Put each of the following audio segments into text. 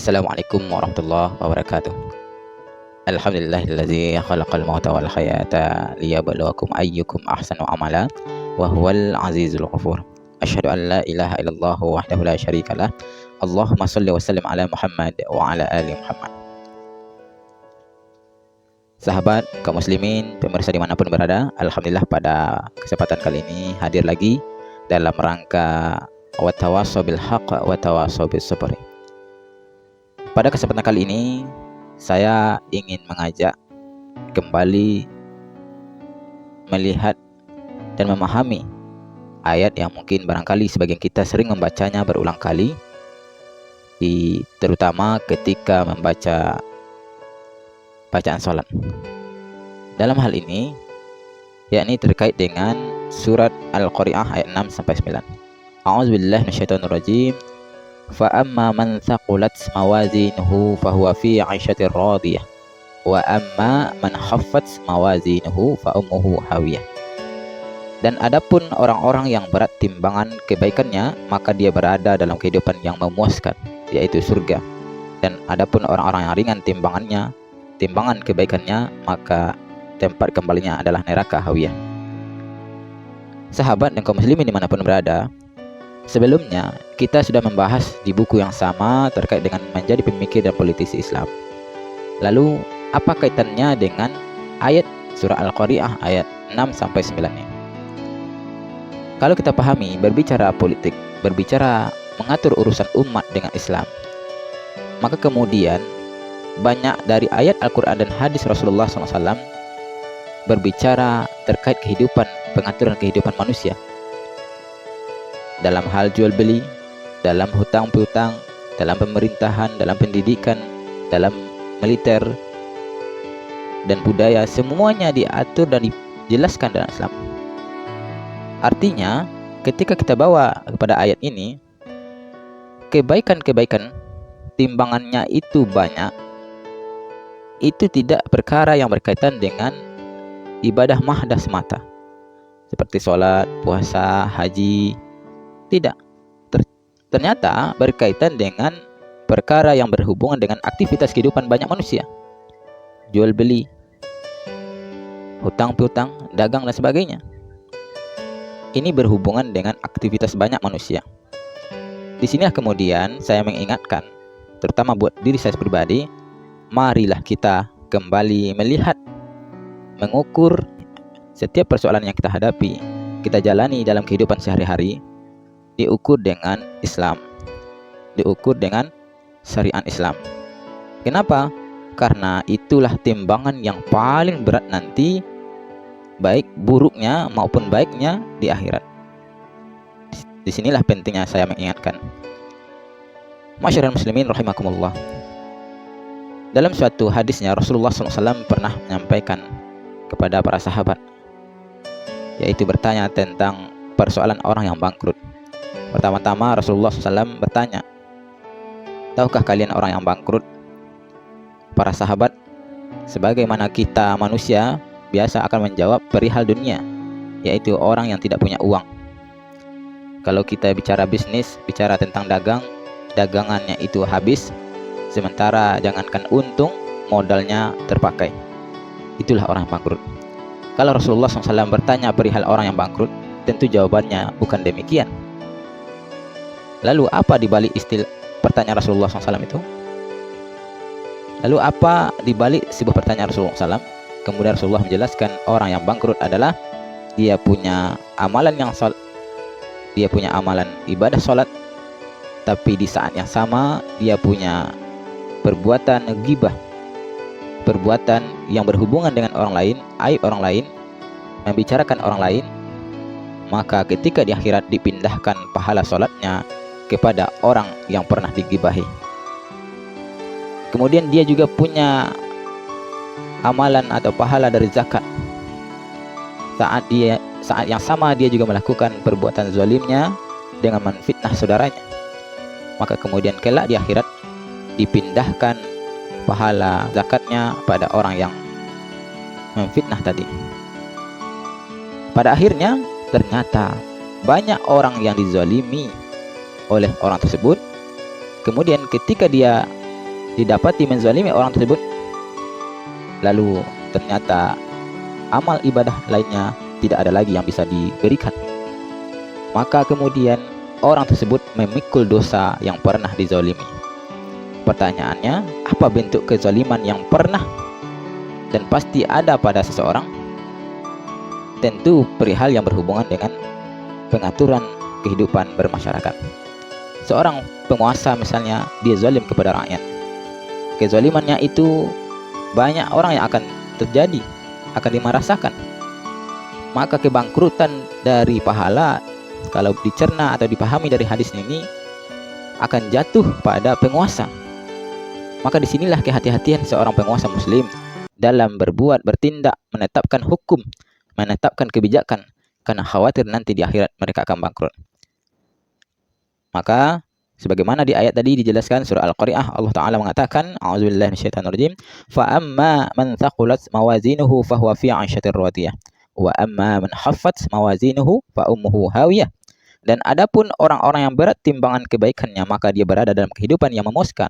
Assalamualaikum warahmatullahi wabarakatuh. Alhamdulillahilladzi khalaqal mauta wal hayata liyabluwakum ayyukum ahsanu amala wa huwal azizul ghafur. Asyhadu an la ilaha illallah wahdahu la syarikalah. Allahumma shalli wa sallim ala Muhammad wa ala ali Muhammad. Sahabat kaum muslimin, pemirsa dimanapun berada, alhamdulillah pada kesempatan kali ini hadir lagi dalam rangka wa tawassaw bil haqq wa tawassaw bis sabr. Pada kesempatan kali ini saya ingin mengajak kembali melihat dan memahami ayat yang mungkin barangkali sebagian kita sering membacanya berulang kali, terutama ketika membaca bacaan sholat. Dalam hal ini yakni terkait dengan surat Al-Qari'ah ayat 6-9. A'udzubillahi minasyaitonir rajim. Fa amma man thaqulat mawazinuhu fahuwa fi 'aisyatir radiyah wa amma man khaffat mawazinuhu fa ummuhu hawiyah. Dan adapun orang-orang yang berat timbangan kebaikannya, maka dia berada dalam kehidupan yang memuaskan, yaitu surga. Dan adapun orang-orang yang ringan timbangan kebaikannya, maka tempat kembalinya adalah neraka hawiyah. Sahabat dan kaum muslimin dimanapun berada, sebelumnya kita sudah membahas di buku yang sama terkait dengan menjadi pemikir dan politisi Islam. Lalu apa kaitannya dengan ayat surah Al-Qari'ah ayat 6-9 ini? Kalau kita pahami, berbicara politik, berbicara mengatur urusan umat dengan Islam, maka kemudian banyak dari ayat Al-Quran dan hadis Rasulullah SAW berbicara terkait pengaturan kehidupan manusia. Dalam hal jual beli, dalam hutang piutang, dalam pemerintahan, dalam pendidikan, dalam militer, dan budaya, semuanya diatur dan dijelaskan dalam Islam. Artinya, ketika kita bawa kepada ayat ini, kebaikan-kebaikan timbangannya itu banyak, itu tidak perkara yang berkaitan dengan ibadah mahdah semata, seperti sholat, puasa, haji. Tidak. Ternyata berkaitan dengan perkara yang berhubungan dengan aktivitas kehidupan banyak manusia. Jual beli, hutang piutang, dagang dan sebagainya. Ini berhubungan dengan aktivitas banyak manusia. Di sini kemudian saya mengingatkan, terutama buat diri saya pribadi, marilah kita kembali melihat, mengukur setiap persoalan yang kita hadapi, kita jalani dalam kehidupan sehari-hari, diukur dengan Islam, diukur dengan syariat Islam. Kenapa? Karena itulah timbangan yang paling berat nanti, baik buruknya maupun baiknya di akhirat. Disinilah pentingnya saya mengingatkan. Masyarakat muslimin rahimakumullah. Dalam suatu hadisnya Rasulullah SAW pernah menyampaikan kepada para sahabat, yaitu bertanya tentang persoalan orang yang bangkrut. Pertama-tama Rasulullah SAW bertanya, tahukah kalian orang yang bangkrut? Para sahabat, sebagaimana kita manusia, biasa akan menjawab perihal dunia, yaitu orang yang tidak punya uang. Kalau kita bicara bisnis, bicara tentang dagang, dagangannya itu habis, sementara jangankan untung, modalnya terpakai. Itulah orang yang bangkrut. Kalau Rasulullah SAW bertanya perihal orang yang bangkrut, tentu jawabannya bukan demikian. Lalu apa dibalik pertanyaan Rasulullah SAW itu? Lalu apa dibalik sebuah pertanyaan Rasulullah SAW? Kemudian Rasulullah menjelaskan orang yang bangkrut adalah dia punya amalan ibadah sholat, tapi di saat yang sama dia punya perbuatan ghibah, perbuatan yang berhubungan dengan orang lain, aib orang lain, membicarakan orang lain. Maka ketika di akhirat dipindahkan pahala sholatnya kepada orang yang pernah digibahi. Kemudian dia juga punya amalan atau pahala dari zakat. Saat yang sama dia juga melakukan perbuatan zalimnya dengan menfitnah saudaranya. Maka kemudian kelak di akhirat dipindahkan pahala zakatnya pada orang yang memfitnah tadi. Pada akhirnya ternyata banyak orang yang dizalimi oleh orang tersebut. Kemudian ketika dia didapati menzalimi orang tersebut, lalu ternyata amal ibadah lainnya tidak ada lagi yang bisa diberikan, maka kemudian orang tersebut memikul dosa yang pernah dizalimi. Pertanyaannya, apa bentuk kezaliman yang pernah dan pasti ada pada seseorang? Tentu perihal yang berhubungan dengan pengaturan kehidupan bermasyarakat. Seorang penguasa misalnya, dia zalim kepada rakyat. Kezalimannya itu banyak orang yang akan terjadi, akan dimarasakan. Maka kebangkrutan dari pahala, kalau dicerna atau dipahami dari hadis ini, akan jatuh pada penguasa. Maka disinilah kehati-hatian seorang penguasa muslim dalam berbuat, bertindak, menetapkan hukum, menetapkan kebijakan, karena khawatir nanti di akhirat mereka akan bangkrut. Maka sebagaimana di ayat tadi dijelaskan surah Al-Qari'ah, Allah Ta'ala mengatakan, a'udzubillahi minasyaitonirrajim, fa amma man thaqulat mawazinuhu fahuwa fi 'ishatir radiyah wa amma man khaffat mawazinuhu fa ummuhu hawiyah. Dan adapun orang-orang yang berat timbangan kebaikannya, maka dia berada dalam kehidupan yang memuaskan.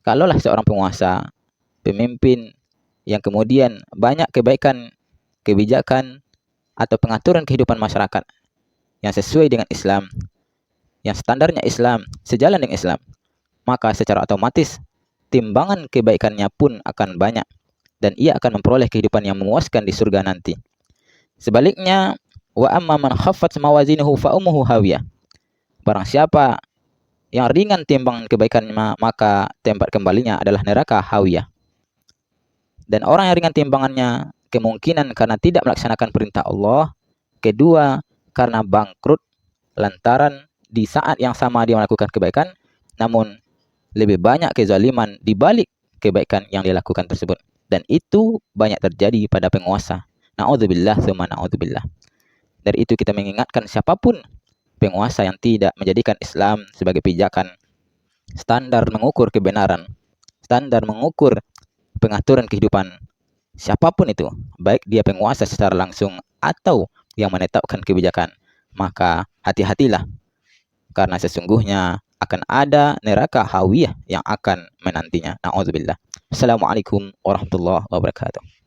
Kalaulah seorang penguasa, pemimpin yang kemudian banyak kebaikan, kebijakan atau pengaturan kehidupan masyarakat yang sesuai dengan Islam, yang standarnya Islam, sejalan dengan Islam, maka secara otomatis timbangan kebaikannya pun akan banyak dan ia akan memperoleh kehidupan yang memuaskan di surga nanti. Sebaliknya, wa amma man khaffat mawazinuhu fa ummuhu hawiyah. Barang siapa yang ringan timbangan kebaikannya, maka tempat kembalinya adalah neraka hawiyah. Dan orang yang ringan timbangannya kemungkinan karena tidak melaksanakan perintah Allah, kedua karena bangkrut lantaran di saat yang sama dia melakukan kebaikan, namun lebih banyak kezaliman di balik kebaikan yang dilakukan tersebut. Dan itu banyak terjadi pada penguasa. Na'udzubillah tsumma na'udzubillah. Dari itu kita mengingatkan siapapun penguasa yang tidak menjadikan Islam sebagai pijakan, standar mengukur kebenaran, standar mengukur pengaturan kehidupan siapapun itu, baik dia penguasa secara langsung atau yang menetapkan kebijakan, maka hati-hatilah, karena sesungguhnya akan ada neraka hawiyah yang akan menantinya. Na'udzubillah. Assalamualaikum warahmatullahi wabarakatuh.